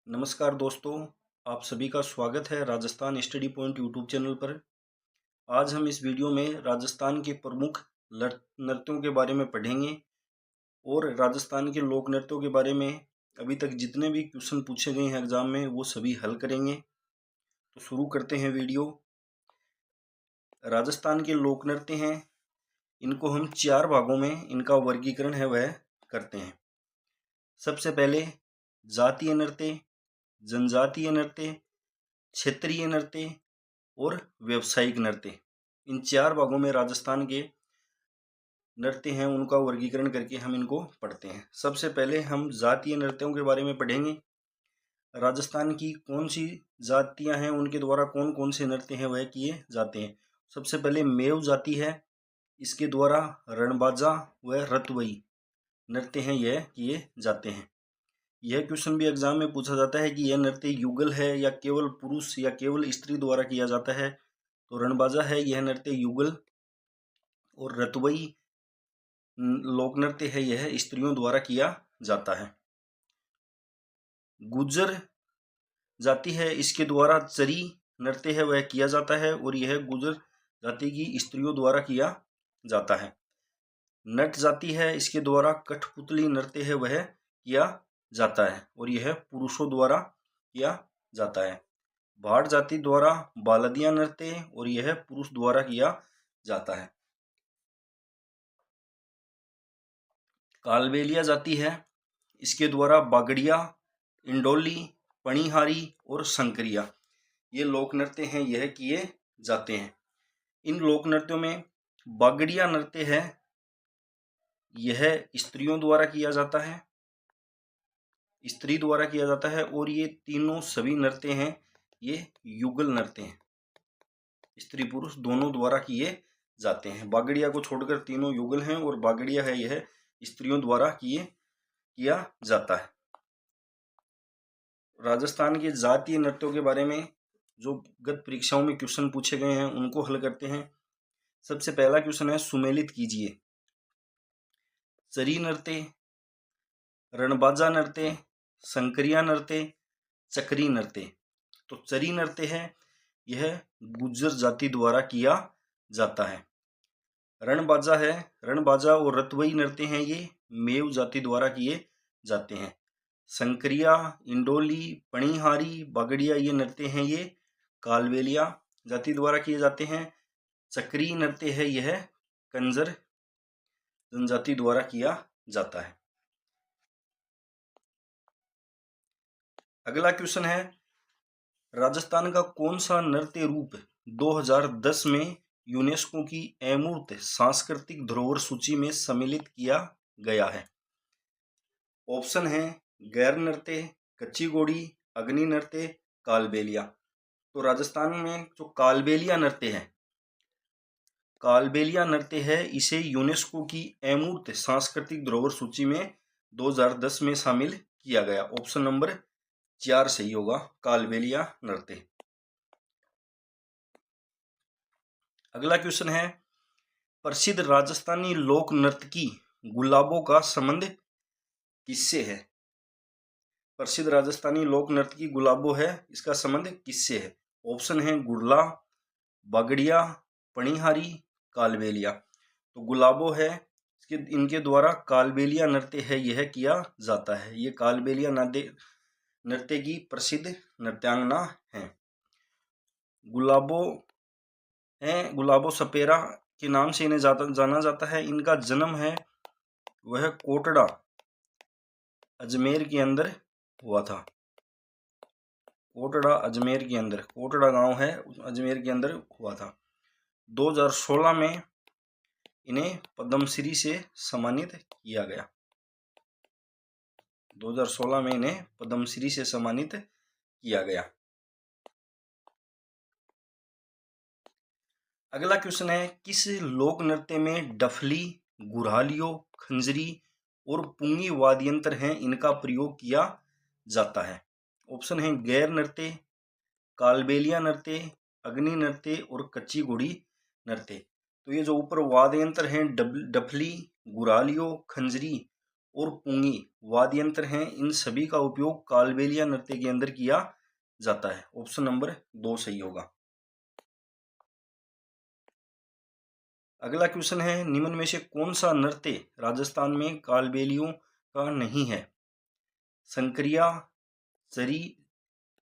नमस्कार दोस्तों, आप सभी का स्वागत है Rajasthan study point YouTube channel पर। आज हम इस वीडियो में राजस्थान के प्रमुख नृत्यों के बारे में पढ़ेंगे और राजस्थान के लोक नृत्यों के बारे में अभी तक जितने भी क्वेश्चन पूछे गए हैं एग्जाम में वो सभी हल करेंगे। तो शुरू करते हैं वीडियो। राजस्थान के लोक नृत्य हैं, इनको हम 4 भागों में इनका वर्गीकरण है वह करते हैं। सबसे पहले जातीय नृत्य, जनजातीय नृत्य, क्षेत्रीय नृत्य और व्यावसायिक नृत्य। इन 4 भागों में राजस्थान के नृत्य हैं उनका वर्गीकरण करके हम इनको पढ़ते हैं। सबसे पहले हम जातीय नृत्यों के बारे में पढ़ेंगे। राजस्थान की कौन सी जातियां हैं, उनके द्वारा कौन कौन से नृत्य हैं वह किए जाते हैं। सबसे पहले मेव जाति है, इसके द्वारा रणबाजा व रतवई नृत्य हैं यह किए जाते हैं। यह क्वेश्चन भी एग्जाम में पूछा जाता है कि यह नृत्य युगल है या केवल पुरुष या केवल स्त्री द्वारा किया जाता है। तो रणबाजा है यह नृत्य युगल और रतवई लोक नृत्य है यह स्त्रियों द्वारा किया जाता है। गुर्जर जाति है, इसके द्वारा चरी नृत्य है वह किया जाता है और यह गुर्जर जाति की स्त्रियों द्वारा किया जाता है। नट जाति है, इसके द्वारा कठपुतली नृत्य है वह किया जाता है और यह पुरुषों द्वारा किया जाता है। भाट जाति द्वारा बालदिया नृत्य और यह पुरुष द्वारा किया जाता है। कालबेलिया जाति है, इसके द्वारा बागड़िया, इंडोली, पणिहारी और संकरिया ये लोक नृत्य हैं यह किए जाते हैं। इन लोक नृत्यों में बागड़िया नृत्य है यह स्त्रियों द्वारा किया जाता है, स्त्री द्वारा किया जाता है और ये तीनों सभी नृत्य हैं ये युगल नृत्य हैं, स्त्री पुरुष दोनों द्वारा किए जाते हैं। बागड़िया को छोड़कर तीनों युगल हैं और बागड़िया है यह स्त्रियों द्वारा किया जाता है। राजस्थान के जातीय नृत्यों के बारे में जो गत परीक्षाओं में क्वेश्चन पूछे गए हैं उनको हल करते हैं। सबसे पहला क्वेश्चन है, सुमेलित कीजिए। चरी नृत्य, रणबाजा नृत्य, संकरिया नृत्य, चक्री नृत्य। तो चरी नृत्य है यह गुर्जर जाति द्वारा किया जाता है। रणबाजा है, रणबाजा और रतवई नृत्य हैं ये मेव जाति द्वारा किए जाते हैं। संकरिया, इंडोली, पणिहारी, बागड़िया ये नृत्य हैं ये कालबेलिया जाति द्वारा किए जाते हैं। चक्री नृत्य है यह कंजर जनजाति द्वारा किया जाता है। अगला क्वेश्चन है, राजस्थान का कौन सा नृत्य रूप 2010 में यूनेस्को की अमूर्त सांस्कृतिक धरोहर सूची में सम्मिलित किया गया है। ऑप्शन है गैर नृत्य, कच्ची घोड़ी, अग्नि नृत्य, कालबेलिया। तो राजस्थान में जो कालबेलिया नृत्य है, कालबेलिया नृत्य है इसे यूनेस्को की अमूर्त सांस्कृतिक धरोहर सूची में 2010 में शामिल किया गया। ऑप्शन नंबर 4 सही होगा, कालबेलिया नृत्य। अगला क्वेश्चन है, प्रसिद्ध राजस्थानी लोक नर्तकी गुलाबों का संबंध किससे है। प्रसिद्ध राजस्थानी लोक नर्तकी गुलाबो है, इसका संबंध किससे है। ऑप्शन है गुड़ला, बागड़िया, पणिहारी, कालबेलिया। तो गुलाबो है इनके द्वारा कालबेलिया नृत्य है यह किया जाता है। ये कालबेलिया नृत्य की प्रसिद्ध नृत्यांगना है। गुलाबो है, गुलाबो सपेरा के नाम से इन्हें जाना जाता है। इनका जन्म है वह कोटड़ा अजमेर के अंदर हुआ था। कोटड़ा अजमेर के अंदर, कोटड़ा गांव है अजमेर के अंदर हुआ था। 2016 में इन्हें पद्मश्री से सम्मानित किया गया। 2016 में इन्हें पद्मश्री से सम्मानित किया गया। अगला क्वेश्चन है, किस लोक नृत्य में डफली, गुरहालियों, खंजरी और पुंगी वाद्ययंत्र हैं इनका प्रयोग किया जाता है। ऑप्शन है गैर नृत्य, कालबेलिया नृत्य, अग्नि नृत्य और कच्ची घोड़ी नृत्य। तो ये जो ऊपर वाद्य यंत्र हैं डफली, गुरालियो, खंजरी और पुंगी वाद्य यंत्र हैं, इन सभी का उपयोग कालबेलिया नृत्य के अंदर किया जाता है। ऑप्शन नंबर 2 सही होगा। अगला क्वेश्चन है, निम्न में से कौन सा नृत्य राजस्थान में कालबेलियों का नहीं है? संक्रिया, चरी,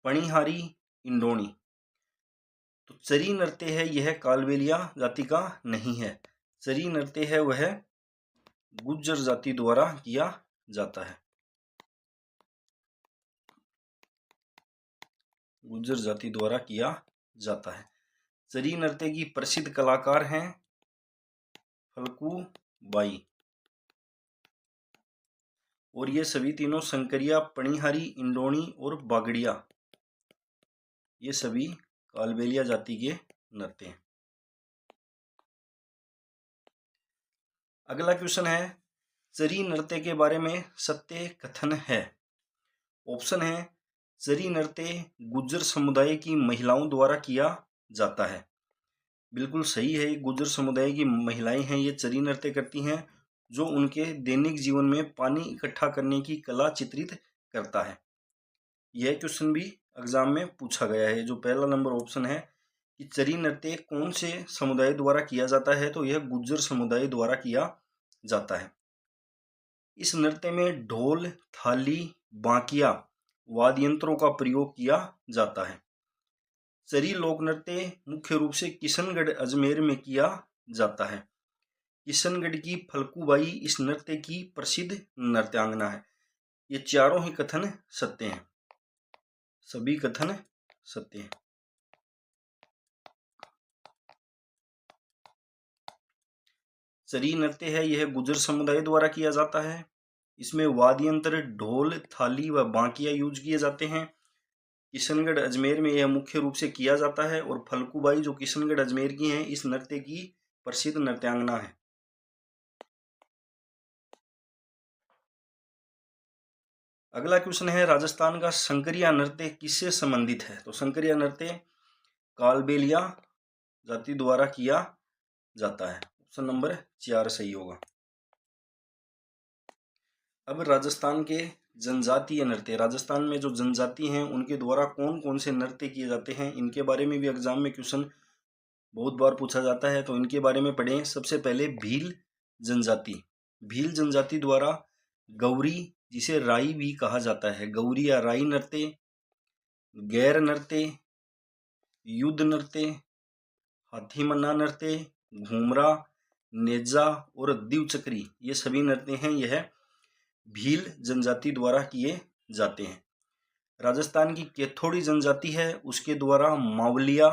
पणिहारी, इंडोणी। तो चरी नृत्य है यह कालबेलिया जाति का नहीं है। चरी नृत्य है वह गुज्जर जाति द्वारा किया जाता है। गुज्जर जाति द्वारा किया जाता है। चरी नृत्य की प्रसिद्ध कलाकार हैं फल्गु बाई, और ये सभी तीनों संकरिया, पणिहारी, इंडोणी और बागड़िया, ये सभी कालबेलिया जाति के नृत्य हैं। अगला क्वेश्चन है, चरी नृत्य के बारे में सत्य कथन है। ऑप्शन है, चरी नृत्य गुज्जर समुदाय की महिलाओं द्वारा किया जाता है। बिल्कुल सही है, गुज्जर समुदाय की महिलाएं हैं ये चरी नृत्य करती हैं, जो उनके दैनिक जीवन में पानी इकट्ठा करने की कला चित्रित करता है। यह क्वेश्चन भी एग्जाम में पूछा गया है। जो पहला नंबर ऑप्शन है कि चरी नृत्य कौन से समुदाय द्वारा किया जाता है, तो यह गुज्जर समुदाय द्वारा किया जाता है। इस नृत्य में ढोल, थाली, बांकिया वाद्य यंत्रों का प्रयोग किया जाता है। चरी लोक नृत्य मुख्य रूप से किशनगढ़ अजमेर में किया जाता है। किशनगढ़ की फल्गुबाई इस नृत्य की प्रसिद्ध नृत्यांगना है। ये चारों ही कथन सत्य हैं, सभी कथन सत्य हैं। चरी नृत्य है यह गुज्जर समुदाय द्वारा किया जाता है। इसमें वाद्य यंत्र ढोल, थाली व बांकिया यूज किए जाते हैं। किशनगढ़ अजमेर में यह मुख्य रूप से किया जाता है, और फल्गुबाई जो किशनगढ़ अजमेर की हैं, इस नृत्य की प्रसिद्ध नृत्यांगना है। अगला क्वेश्चन है, राजस्थान का संकरिया नृत्य किससे संबंधित है? तो संकरिया नृत्य कालबेलिया जाति द्वारा किया जाता है। ऑप्शन नंबर 4 सही होगा। अब राजस्थान के जनजातीय नृत्य, राजस्थान में जो जनजाति हैं उनके द्वारा कौन कौन से नृत्य किए जाते हैं, इनके बारे में भी एग्जाम में क्वेश्चन बहुत बार पूछा जाता है, तो इनके बारे में पढ़ें। सबसे पहले भील जनजाति। भील जनजाति द्वारा गौरी, जिसे राई भी कहा जाता है, गौरी या राई नृत्य, गैर नृत्य, युद्ध नृत्य, हाथीमन्ना नृत्य, घूमरा, नेजा और दिवचक्री, ये सभी नृत्य हैं यह भील जनजाति द्वारा किए जाते हैं। राजस्थान की केथोड़ी जनजाति है, उसके द्वारा मावलिया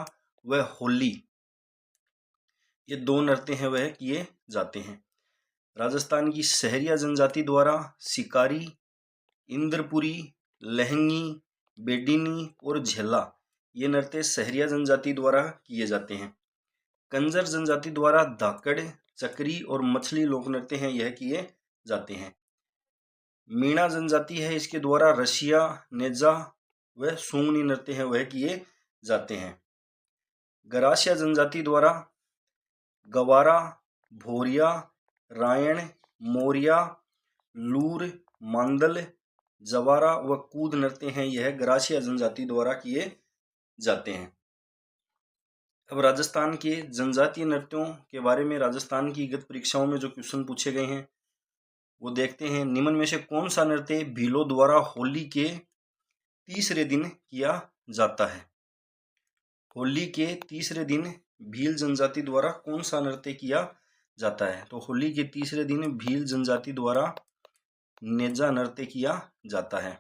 व होली, ये दो नृत्य हैं वह किए जाते हैं। राजस्थान की सहरिया जनजाति द्वारा शिकारी, इंद्रपुरी, लहंगी, बेडिनी और झेला, ये नृत्य सहरिया जनजाति द्वारा किए जाते हैं। कंजर जनजाति द्वारा धाकड़, चक्री और मछली लोक नृत्य हैं यह किए जाते हैं। मीणा जनजाति है, इसके द्वारा रसिया, नेजा व सूंगनी नृत्य हैं वह किए जाते हैं। गरासिया जनजाति द्वारा गवारा, भोरिया, रायण, मोरिया, लूर, मांदल, जवारा व कूद नृत्य हैं यह गरासिया जनजाति द्वारा किए जाते हैं। अब राजस्थान के जनजातीय नृत्यों के बारे में राजस्थान की गत परीक्षाओं में जो क्वेश्चन पूछे गए हैं वो देखते हैं। निम्न में से कौन सा नृत्य भीलों द्वारा होली के तीसरे दिन किया जाता है? होली के तीसरे दिन भील जनजाति द्वारा कौन सा नृत्य किया जाता है? तो होली के तीसरे दिन भील जनजाति द्वारा नेजा नृत्य किया जाता है।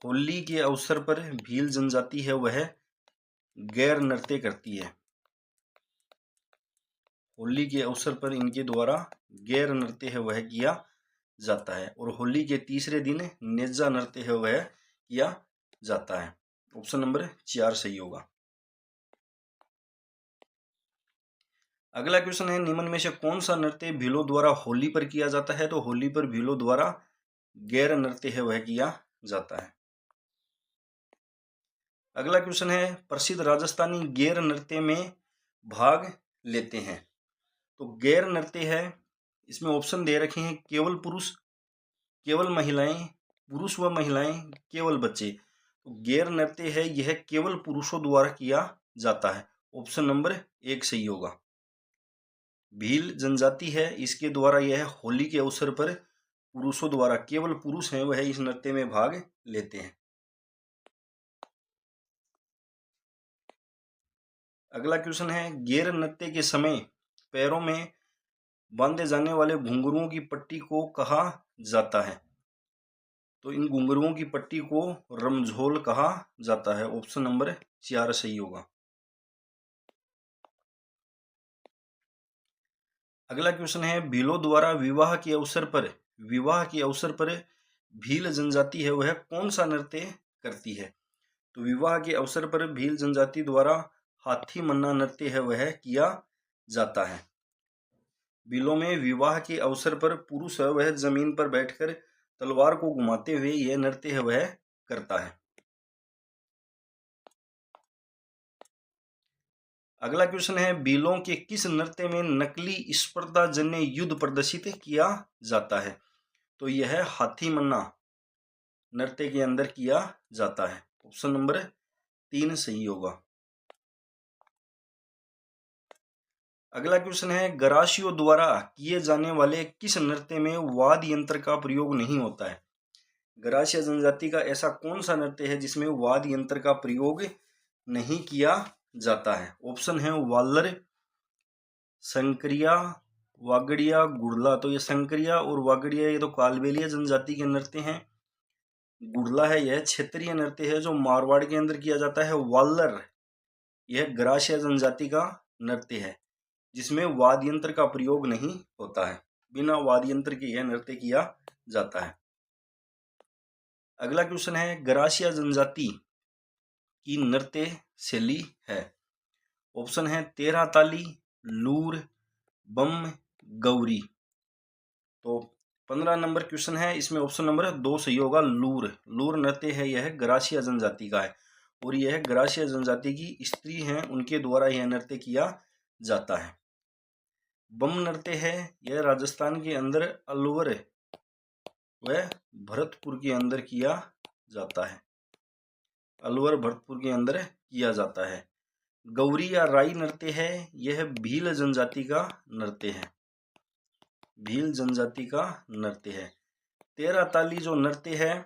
होली के अवसर पर भील जनजाति है वह गैर नृत्य करती है। होली के अवसर पर इनके द्वारा गैर नृत्य है वह किया जाता है, और होली के तीसरे दिन नेजा नृत्य है वह किया जाता है। ऑप्शन नंबर 4 सही होगा। अगला क्वेश्चन है, निम्न में से कौन सा नृत्य भीलों द्वारा होली पर किया जाता है? तो होली पर भीलों द्वारा गैर नृत्य है वह किया जाता है। अगला क्वेश्चन है, प्रसिद्ध राजस्थानी गैर नृत्य में भाग लेते हैं। तो गैर नृत्य है इसमें ऑप्शन दे रखे हैं केवल पुरुष, केवल महिलाएं, पुरुष व महिलाएं, केवल बच्चे। तो गैर नृत्य है यह केवल पुरुषों द्वारा किया जाता है। ऑप्शन नंबर 1 सही होगा। भील जनजाति है, इसके द्वारा यह होली के अवसर पर पुरुषों द्वारा, केवल पुरुष हैं वह इस नृत्य में भाग लेते हैं। अगला क्वेश्चन है गैर नृत्य के समय पैरों में बांधे जाने वाले घुंघरुओं की पट्टी को कहा जाता है। तो इन घुंघरुओं की पट्टी को रमझोल कहा जाता है। ऑप्शन नंबर 4 सही होगा। अगला क्वेश्चन है भीलों द्वारा विवाह के अवसर पर भील जनजाति है वह कौन सा नृत्य करती है। तो विवाह के अवसर पर भील जनजाति द्वारा हाथी मन्ना नृत्य है वह किया जाता है। भीलों में विवाह के अवसर पर पुरुष है वह जमीन पर बैठकर तलवार को घुमाते हुए यह नृत्य है वह करता है। अगला क्वेश्चन है भीलों के किस नृत्य में नकली स्पर्धा जन्य युद्ध प्रदर्शित किया जाता है। तो यह हाथी मन्ना नृत्य के अंदर किया जाता है। ऑप्शन नंबर 3 सही होगा। अगला क्वेश्चन है गरासियों द्वारा किए जाने वाले किस नृत्य में वाद्य यंत्र का प्रयोग नहीं होता है। गरासिया जनजाति का ऐसा कौन सा नृत्य है जिसमें वाद्य यंत्र का प्रयोग नहीं किया जाता है। ऑप्शन है वाल्लर, संक्रिया, वागड़िया, गुड़ला। तो ये संक्रिया और वागड़िया ये तो कालबेलिया जनजाति के नृत्य हैं। गुड़ला है यह क्षेत्रीय नृत्य है जो मारवाड़ के अंदर किया जाता है। वाल्लर यह गरासिया जनजाति का नृत्य है जिसमें वाद्य यंत्र का प्रयोग नहीं होता है, बिना वाद्य यंत्र के यह नृत्य किया जाता है। अगला क्वेश्चन है गरासिया जनजाति की नृत्य शैली है। ऑप्शन है 13 ताली, लूर, बम, गौरी। तो 15 नंबर क्वेश्चन है, इसमें ऑप्शन नंबर 2 सही होगा। लूर नृत्य है यह गरासिया जनजाति का है और यह गरासिया जनजाति की स्त्री हैं उनके द्वारा यह नृत्य किया जाता है। बम नृत्य है यह राजस्थान के अंदर अलवर व भरतपुर के अंदर किया जाता है। अलवर भरतपुर के अंदर किया जाता है। गौरी या राई नृत्य है यह भील जनजाति का नृत्य है। भील जनजाति का नृत्य है। 13 ताली जो नृत्य है,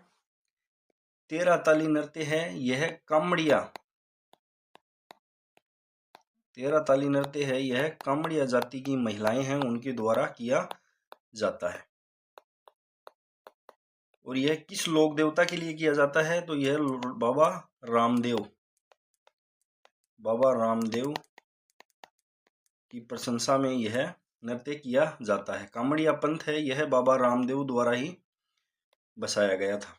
13 ताली नृत्य है यह कामड़िया, 13 ताली नृत्य है यह कामड़िया जाति की महिलाएं हैं उनके द्वारा किया जाता है। और यह किस लोक देवता के लिए किया जाता है। तो यह बाबा रामदेव की प्रशंसा में यह नृत्य किया जाता है। कामड़िया पंथ है यह बाबा रामदेव द्वारा ही बसाया गया था।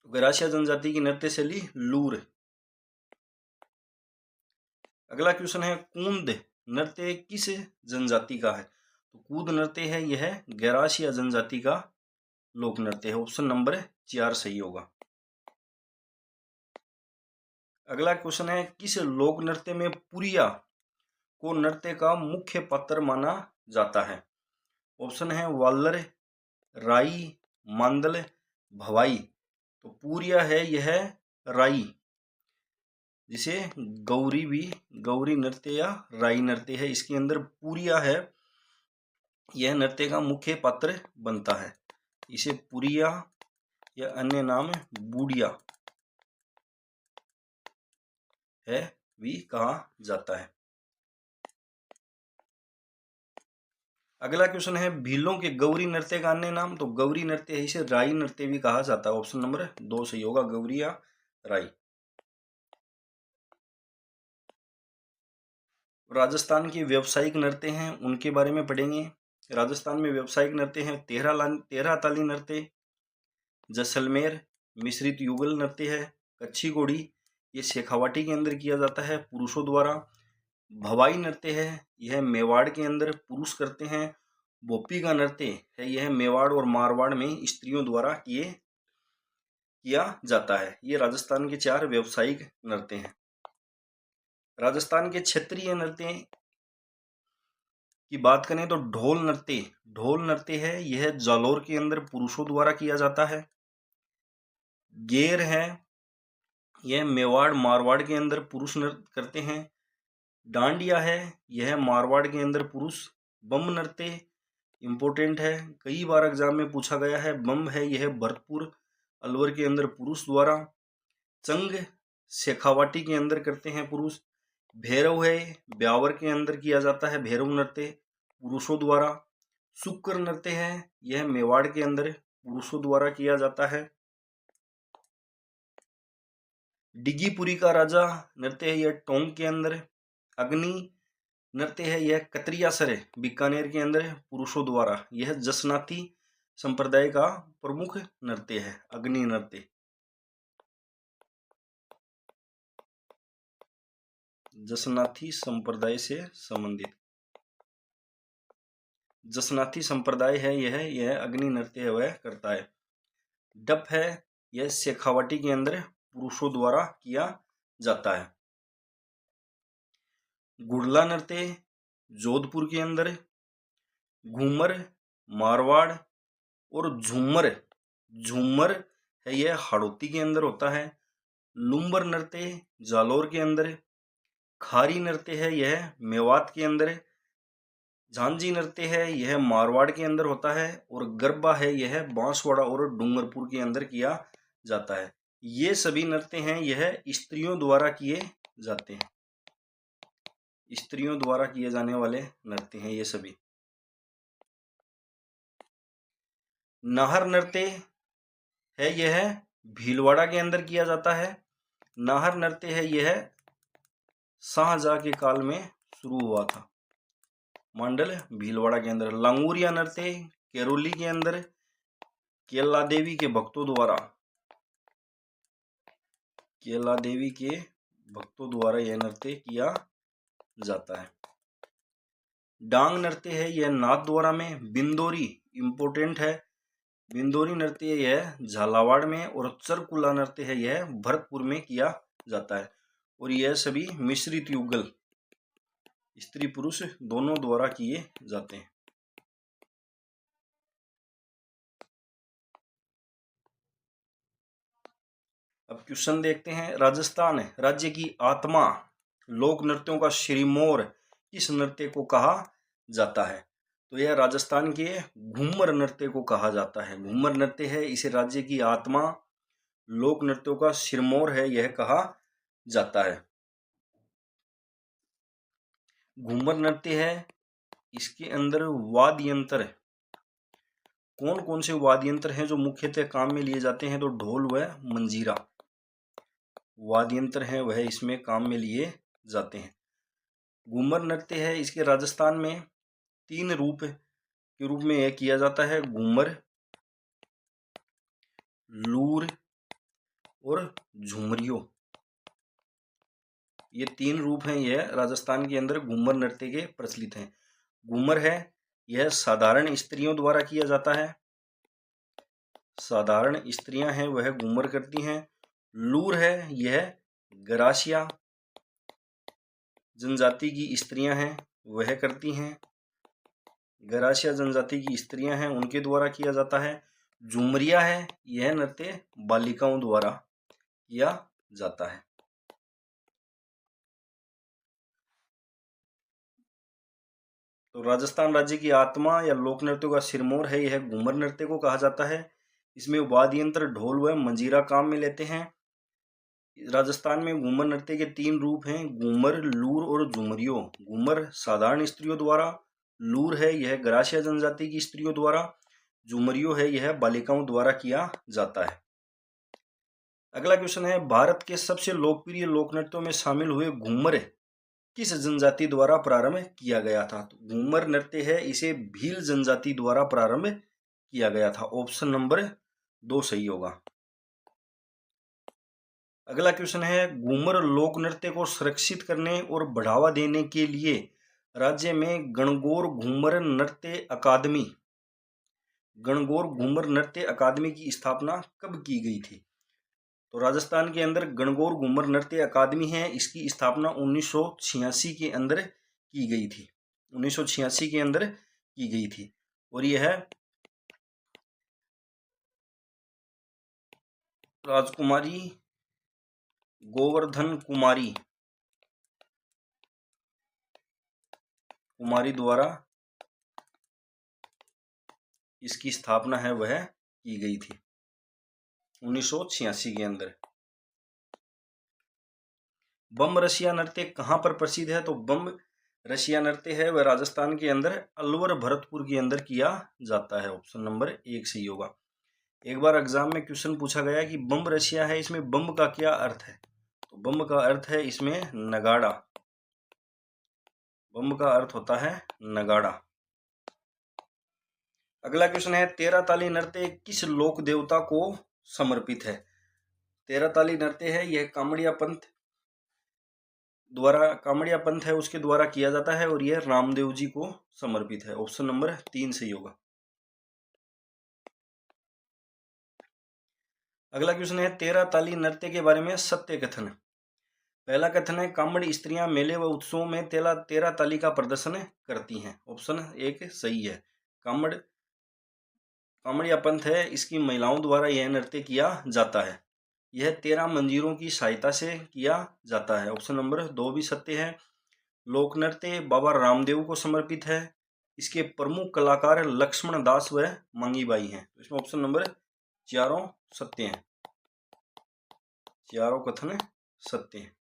तो गरासिया जनजाति की नृत्य शैली लूर। अगला क्वेश्चन है कूंद नृत्य किस जनजाति का है। तो कूद नृत्य है यह गरासिया जनजाति का लोक नृत्य है। ऑप्शन नंबर 4 सही होगा। अगला क्वेश्चन है किस लोक नृत्य में पुरिया को नृत्य का मुख्य पात्र माना जाता है। ऑप्शन है वाल्लर, राई, मांदल, भवाई। तो पुरिया है यह राई, जिसे गौरी नृत्य या राई नृत्य है, इसके अंदर पुरिया है यह नृत्य का मुख्य पात्र बनता है। इसे पुरिया या अन्य नाम बूढ़िया है भी कहा जाता है। अगला क्वेश्चन है भीलों के गौरी नृत्य का अन्य नाम। तो गौरी नृत्य है इसे राई नृत्य भी कहा जाता है। ऑप्शन नंबर 2 सही होगा, गौरी या राई। राजस्थान के व्यावसायिक नृत्य हैं उनके बारे में पढ़ेंगे। राजस्थान में व्यावसायिक नृत्य हैं 13 ताली नृत्य, जैसलमेर मिश्रित युगल नृत्य है, कच्छी घोड़ी ये शेखावाटी के अंदर किया जाता है पुरुषों द्वारा। भवाई नृत्य है यह मेवाड़ के अंदर पुरुष करते हैं। भोपी का नृत्य है यह मेवाड़ और मारवाड़ में स्त्रियों द्वारा किया जाता है। ये राजस्थान के 4 व्यावसायिक नृत्य हैं। राजस्थान के क्षेत्रीय नृत्य की बात करें तो ढोल नृत्य है, यह जालौर के अंदर पुरुषों द्वारा किया जाता है। गेर है, यह मेवाड़ मारवाड़ के अंदर पुरुष नृत्य करते हैं। डांडिया है, यह मारवाड़ के अंदर पुरुष। बम नृत्य इम्पोर्टेंट है, कई बार एग्जाम में पूछा गया है। बम है, यह भरतपुर अलवर के अंदर पुरुष द्वारा। चंग शेखावाटी के अंदर करते हैं पुरुष। भैरव है, ब्यावर के अंदर किया जाता है भैरव नृत्य पुरुषों द्वारा। शुक्र नृत्य है, यह मेवाड़ के अंदर पुरुषों द्वारा किया जाता है। डिगीपुरी का राजा नृत्य है, यह टोंक के अंदर। अग्नि नृत्य है, यह कतरियासर बीकानेर के अंदर पुरुषों द्वारा। यह जसनाती संप्रदाय का प्रमुख नृत्य है, अग्नि नृत्य। जसनाती संप्रदाय से संबंधित जसनाती संप्रदाय है, यह अग्नि नृत्य वह करता है। डप है, यह शेखावाटी के अंदर पुरुषों द्वारा किया जाता है। गुड़ला नृत्य जोधपुर के अंदर। घूमर मारवाड़। और झूमर है, यह हाड़ौती के अंदर होता है। लुम्बर नृत्य जालौर के अंदर। खारी नृत्य है, यह मेवात के अंदर। झांझी नृत्य है, यह मारवाड़ के अंदर होता है। और गरबा है, यह बांसवाड़ा और डूंगरपुर के अंदर किया जाता है। ये सभी नृत्य हैं, यह स्त्रियों द्वारा किए जाते हैं। स्त्रियों द्वारा किए जाने वाले नृत्य हैं ये सभी। नाहर नृत्य है, यह भीलवाड़ा के अंदर किया जाता है। नाहर नृत्य है, यह शाहजहां के काल में शुरू हुआ था, मांडल भीलवाड़ा के अंदर। लांगूरिया नृत्य केरोली के अंदर केला देवी के भक्तों द्वारा यह नृत्य किया जाता है। डांग नृत्य है, यह नाथद्वारा में। बिंदोरी इम्पोर्टेंट है, बिंदोरी नृत्य यह झालावाड़ में। और चरकुला नृत्य है, यह भरतपुर में किया जाता है। और यह सभी मिश्रित युगल स्त्री पुरुष दोनों द्वारा किए जाते हैं। अब क्वेश्चन देखते हैं। राजस्थान राज्य की आत्मा, लोक नृत्यों का श्रीमोर किस नृत्य को कहा जाता है? तो यह राजस्थान के घूमर नृत्य को कहा जाता है। घूमर नृत्य है, इसे राज्य की आत्मा, लोक नृत्यों का सिरमौर है, यह कहा जाता है। घूमर नृत्य है, इसके अंदर वाद्य यंत्र, कौन कौन से वाद्य यंत्र हैं जो मुख्यतः काम में लिए जाते हैं? तो ढोल व मंजीरा वाद्य यंत्र हैं, वह इसमें काम में लिए जाते हैं। घूमर नृत्य है, इसके राजस्थान में 3 रूप के रूप में यह किया जाता है। घूमर, लूर और झुमरियो, ये 3 रूप हैं, यह राजस्थान के अंदर घूमर नृत्य के प्रचलित हैं। घूमर है, यह साधारण स्त्रियों द्वारा किया जाता है। साधारण स्त्रियां हैं वह घूमर करती हैं। लूर है, यह गरासिया जनजाति की स्त्रियां हैं वह करती हैं। गरासिया जनजाति की स्त्रियां हैं उनके द्वारा किया जाता है। झुमरिया है, यह नृत्य बालिकाओं द्वारा किया जाता है। तो राजस्थान राज्य की आत्मा या लोक नृत्यों का सिरमौर है, यह घूमर नृत्य को कहा जाता है। इसमें वाद्य यंत्र ढोल व मंजीरा काम में लेते हैं। राजस्थान में घूमर नृत्य के 3 रूप हैं, घूमर, लूर और झुमरियो। घूमर साधारण स्त्रियों द्वारा, लूर है यह गरासिया जनजाति की स्त्रियों द्वारा, झुमरियो है यह बालिकाओं द्वारा किया जाता है। अगला क्वेश्चन है, भारत के सबसे लोकप्रिय लोक नृत्यों में शामिल हुए घूमर किस जनजाति द्वारा प्रारंभ किया गया था? तो घूमर नृत्य है, इसे भील जनजाति द्वारा प्रारंभ किया गया था। ऑप्शन नंबर 2 सही होगा। अगला क्वेश्चन है, घूमर लोक नृत्य को सुरक्षित करने और बढ़ावा देने के लिए राज्य में गणगौर घूमर नृत्य अकादमी की स्थापना कब की गई थी? तो राजस्थान के अंदर गणगौर घूमर नृत्य अकादमी है, इसकी स्थापना 1986 के अंदर की गई थी। 1986 के अंदर की गई थी। और यह है राजकुमारी गोवर्धन कुमारी द्वारा इसकी स्थापना है वह की गई थी 1986 के अंदर। बम रसिया नृत्य कहाँ पर प्रसिद्ध है? तो बम रसिया नृत्य है वह राजस्थान के अंदर अलवर भरतपुर के अंदर किया जाता है। ऑप्शन नंबर 1 सही होगा। एक बार एग्जाम में क्वेश्चन पूछा गया कि बम रसिया है, इसमें बम का क्या अर्थ है? तो बम का अर्थ है इसमें नगाड़ा। बम का अर्थ होता है नगाड़ा। अगला क्वेश्चन है, तेरह ताली नृत्य किस लोक देवता को समर्पित है? तेरह ताली नृत्य है यह कामड़िया पंथ है उसके द्वारा किया जाता है और यह रामदेव जी को समर्पित है। ऑप्शन नंबर 3 सही होगा। अगला क्वेश्चन है, तेरह ताली नृत्य के बारे में सत्य कथन। पहला कथन है, कामड़ी स्त्रियां मेले व उत्सवों में तेरह ताली का प्रदर्शन करती हैं। ऑप्शन 1 सही है। कामड़िया पंथ है इसकी महिलाओं द्वारा यह नृत्य किया जाता है। यह 13 मंजीरों की सहायता से किया जाता है। ऑप्शन नंबर 2 भी सत्य है। लोक नृत्य बाबा रामदेव को समर्पित है। इसके प्रमुख कलाकार लक्ष्मण दास व मंगीबाई हैं। तो इसमें ऑप्शन नंबर चारों सत्य हैं। चारों कथन सत्य हैं।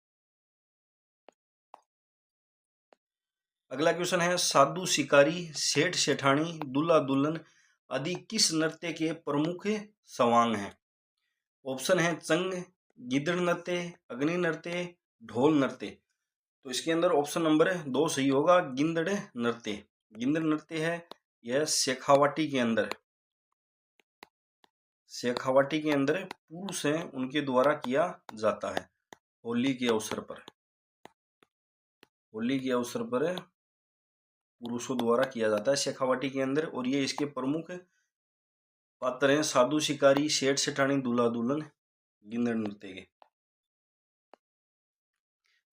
अगला क्वेश्चन है, साधु शिकारी सेठ सेठानी दूल्हा दुल्हन आदि किस नृत्य के प्रमुख सवांग हैं? ऑप्शन है चंग, गिद्ध नृत्य, अग्नि नृत्य, ढोल नृत्य। तो इसके अंदर ऑप्शन नंबर 2 सही होगा, गिंदड़ नृत्य। गिंदड़ नृत्य है यह शेखावाटी के अंदर पुरुष हैं उनके द्वारा किया जाता है। होली के अवसर पर पुरुषों द्वारा किया जाता है शेखावाटी के अंदर। और ये इसके प्रमुख पात्र हैं साधु शिकारी, सेठ सेठानी, दूल्हा दुल्हन, गिंदड़ नृत्य के।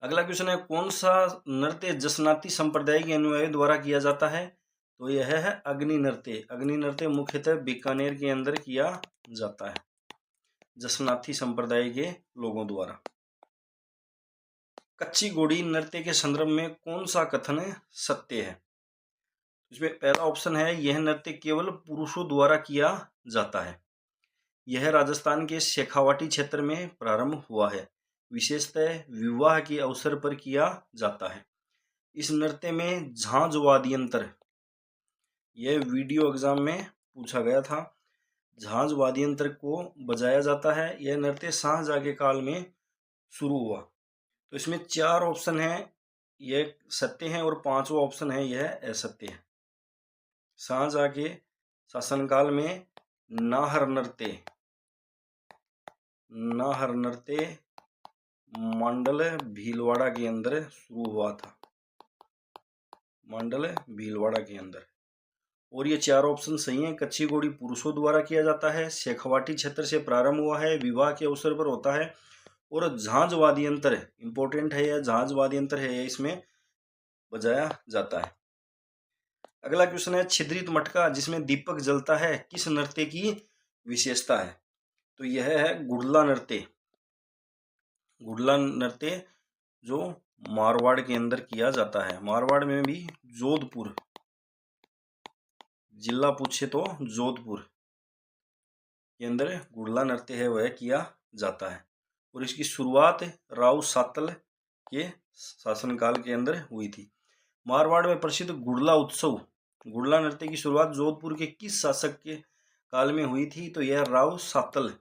अगला क्वेश्चन है, कौन सा नृत्य जसनाती संप्रदाय के अनुयायियों द्वारा किया जाता है? तो यह है अग्नि नृत्य। अग्नि नृत्य मुख्यतः बीकानेर के अंदर किया जाता है जसनाती संप्रदाय के लोगों द्वारा। कच्ची घोड़ी नृत्य के संदर्भ में कौन सा कथन सत्य है? इसमें पहला ऑप्शन है, यह नृत्य केवल पुरुषों द्वारा किया जाता है। यह राजस्थान के शेखावाटी क्षेत्र में प्रारंभ हुआ है। विशेषतः विवाह के अवसर पर किया जाता है। इस नृत्य में झांझ वाद्य यंत्र, यह वीडियो एग्जाम में पूछा गया था, झांझ वाद्य यंत्र को बजाया जाता है। यह नृत्य शाहजहां के काल में शुरू हुआ। तो इसमें 4 ऑप्शन है यह सत्य है और 5वां ऑप्शन है यह असत्य है। शाहजहां के शासनकाल में नाहर नृत्य मंडल भीलवाड़ा के अंदर शुरू हुआ था। मंडल भीलवाड़ा के अंदर। और ये 4 ऑप्शन सही हैं। कच्ची घोड़ी पुरुषों द्वारा किया जाता है, शेखावाटी क्षेत्र से प्रारंभ हुआ है, विवाह के अवसर पर होता है, और झांझ वाद्य यंत्र इंपॉर्टेंट है, यह झांझ वाद्य यंत्र है इसमें बजाया जाता है। अगला क्वेश्चन है, छिद्रित मटका जिसमें दीपक जलता है किस नृत्य की विशेषता है? तो यह है गुड़ला नृत्य। गुड़ला नृत्य जो मारवाड़ के अंदर किया जाता है। मारवाड़ में भी जोधपुर जिला पूछे तो जोधपुर के अंदर गुड़ला नृत्य है वह किया जाता है। और इसकी शुरुआत राव सातल के शासनकाल के अंदर हुई थी। मारवाड़ में प्रसिद्ध गुड़ला नृत्य की शुरुआत जोधपुर के किस शासक के काल में हुई थी? तो यह राव सातल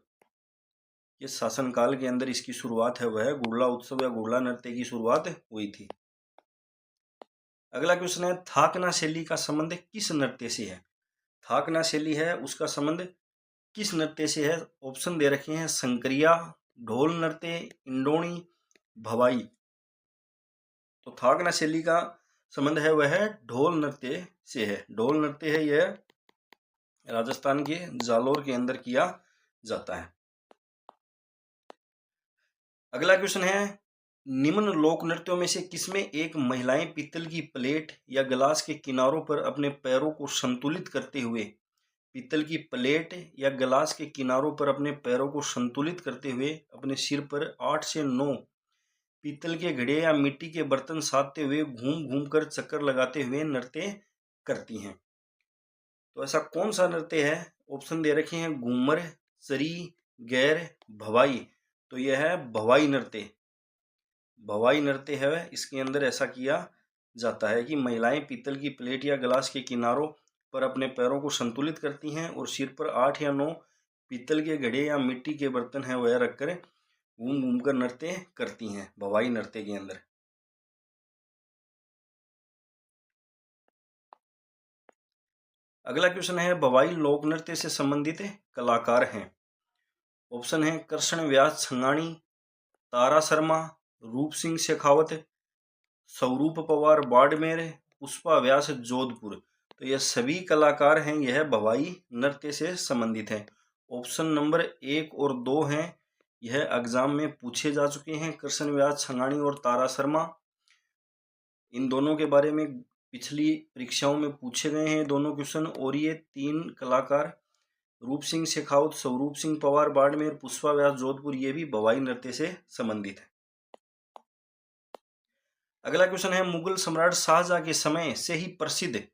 के शासनकाल के अंदर इसकी शुरुआत है वह गुड़ला उत्सव या गुड़ला नृत्य की शुरुआत हुई थी। अगला क्वेश्चन है, थाकना शैली का संबंध किस नृत्य से है? थाकना शैली है उसका संबंध किस नृत्य से है? ऑप्शन दे रखे हैं, संकरिया, ढोल नृत्य, इंडोणी, भवाई। तो थाकना शैली का संबंध है वह ढोल नृत्य से है। ढोल नृत्य है यह राजस्थान के जालोर के अंदर किया जाता है। अगला क्वेश्चन है, निम्न लोक नृत्यों में से किसमें एक महिलाएं पीतल की प्लेट या गिलास के किनारों पर अपने पैरों को संतुलित करते हुए पीतल की प्लेट या गिलास के किनारों पर अपने पैरों को संतुलित करते हुए अपने सिर पर 8 से 9 पीतल के घड़े या मिट्टी के बर्तन साधते हुए घूम घूम कर चक्कर लगाते हुए नृत्य करती हैं। तो ऐसा कौन सा नृत्य है? ऑप्शन दे रखे हैं घूमर, सरी, गैर, भवाई। तो यह है भवाई नृत्य। भवाई नृत्य है, इसके अंदर ऐसा किया जाता है कि महिलाएं पीतल की प्लेट या गिलास के किनारों पर अपने पैरों को संतुलित करती हैं और सिर पर 8 या 9 पीतल के घड़े या मिट्टी के बर्तन है वह रखकर घूम घूम कर नृत्य करती हैं भवाई नृत्य के अंदर। अगला क्वेश्चन है भवाई लोक नृत्य से संबंधित कलाकार हैं। ऑप्शन है कृष्ण व्यास छंगाणी, तारा शर्मा, रूप सिंह शेखावत, स्वरूप पवार बाड़मेर, पुष्पा व्यास जोधपुर। तो यह सभी कलाकार हैं, यह भवाई नृत्य से संबंधित हैं। ऑप्शन नंबर 1 और 2 हैं, यह एग्जाम में पूछे जा चुके हैं। कृष्ण व्यास छंगाणी और तारा शर्मा, इन दोनों के बारे में पिछली परीक्षाओं में पूछे गए हैं दोनों क्वेश्चन। और ये 3 कलाकार रूप सिंह शेखावत, स्वरूप सिंह पवार बाड़मेर, पुष्पा व्यास जोधपुर, ये भी भवाई नृत्य से संबंधित है। अगला क्वेश्चन है मुगल सम्राट शाहजहां के समय से ही प्रसिद्ध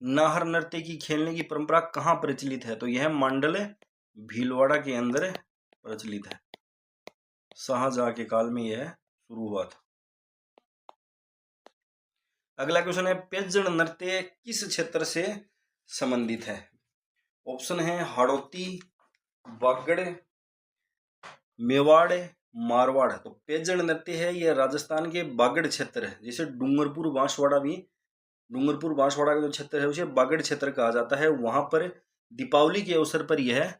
नाहर नृत्य की खेलने की परंपरा कहाँ प्रचलित है? तो यह मांडल भीलवाड़ा के अंदर प्रचलित है। शाहजहां के काल में यह शुरू हुआ था। अगला क्वेश्चन है पेजड़ नृत्य किस क्षेत्र से संबंधित है? ऑप्शन है हाड़ौती, बागड़, मेवाड़, मारवाड़। तो पेजड़ नृत्य है यह राजस्थान के बागड़ क्षेत्र है, जैसे डूंगरपुर बांसवाड़ा का जो क्षेत्र है उसे बागड़ क्षेत्र कहा जाता है। वहां पर दीपावली के अवसर पर यह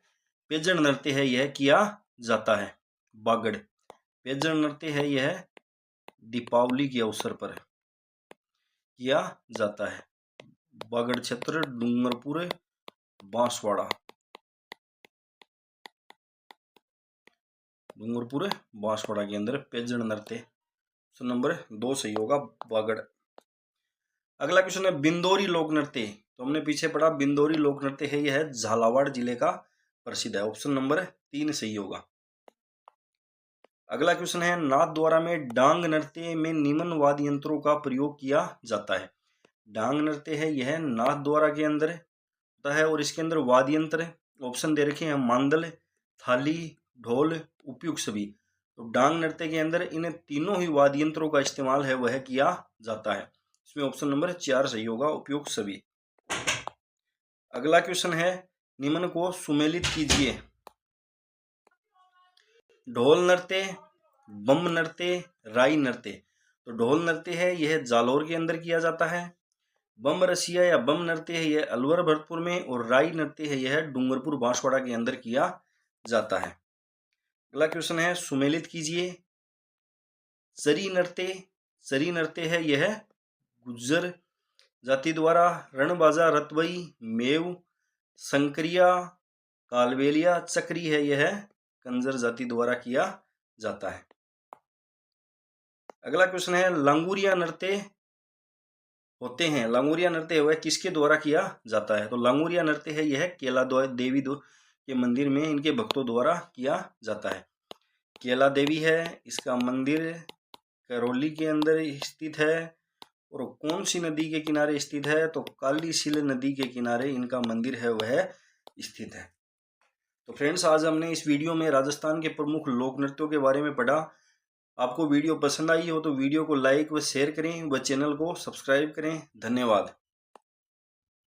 पेजड़ नृत्य है यह किया जाता है। बागड़ पेजड़ नृत्य है यह दीपावली के अवसर पर किया जाता है। बागड़ क्षेत्र, डूंगरपुर, बांसवाड़ा, के अंदर पेजड़ नृत्य। नंबर 2 सही होगा बागड़। अगला क्वेश्चन है बिंदोरी लोक नृत्य। तो हमने पीछे पढ़ा बिंदोरी लोक नृत्य है यह झालावाड़ जिले का प्रसिद्ध है। ऑप्शन नंबर 3 सही होगा। अगला क्वेश्चन है नाथ द्वारा में डांग नृत्य में निम्न वाद्य यंत्रों का प्रयोग किया जाता है। डांग नृत्य है यह नाथ द्वारा के अंदर होता है और इसके अंदर वाद्य यंत्र ऑप्शन दे रखे हैं मांदल, थाली, ढोल, उपयुक्त सभी। तो डांग नृत्य के अंदर इन तीनों ही वाद्य यंत्रों का इस्तेमाल है वह किया जाता है। इसमें ऑप्शन नंबर 4 सही होगा, उपयुक्त सभी। अगला क्वेश्चन है निम्न को सुमेलित कीजिए। ढोल नृत्य, बम नृत्य, राई नृत्य। तो ढोल नृत्य है यह जालौर के अंदर किया जाता है। बम रसिया या बम नृत्य है यह अलवर भरतपुर में, और राई नृत्य है यह डूंगरपुर बांसवाड़ा के अंदर किया जाता है। अगला क्वेश्चन है सुमेलित कीजिए। सरी नृत्य है यह गुज्जर जाति द्वारा रणबाजा, रतवई, मेव, संकरिया, कालबेलिया, चक्री है यह कंजर जाति द्वारा किया जाता है। अगला क्वेश्चन है लांगुरिया नृत्य होते हैं, लांगुरिया नृत्य वह किसके द्वारा किया जाता है? तो लांगुरिया नृत्य है यह केला देवी के मंदिर में इनके भक्तों द्वारा किया जाता है। केला देवी है, इसका मंदिर करौली के अंदर स्थित है। और कौन सी नदी के किनारे स्थित है? तो काली सील नदी के किनारे इनका मंदिर है वह स्थित है। तो फ्रेंड्स आज हमने इस वीडियो में राजस्थान के प्रमुख लोक नृत्यों के बारे में पढ़ा। आपको वीडियो पसंद आई हो तो वीडियो को लाइक व शेयर करें व चैनल को सब्सक्राइब करें। धन्यवाद।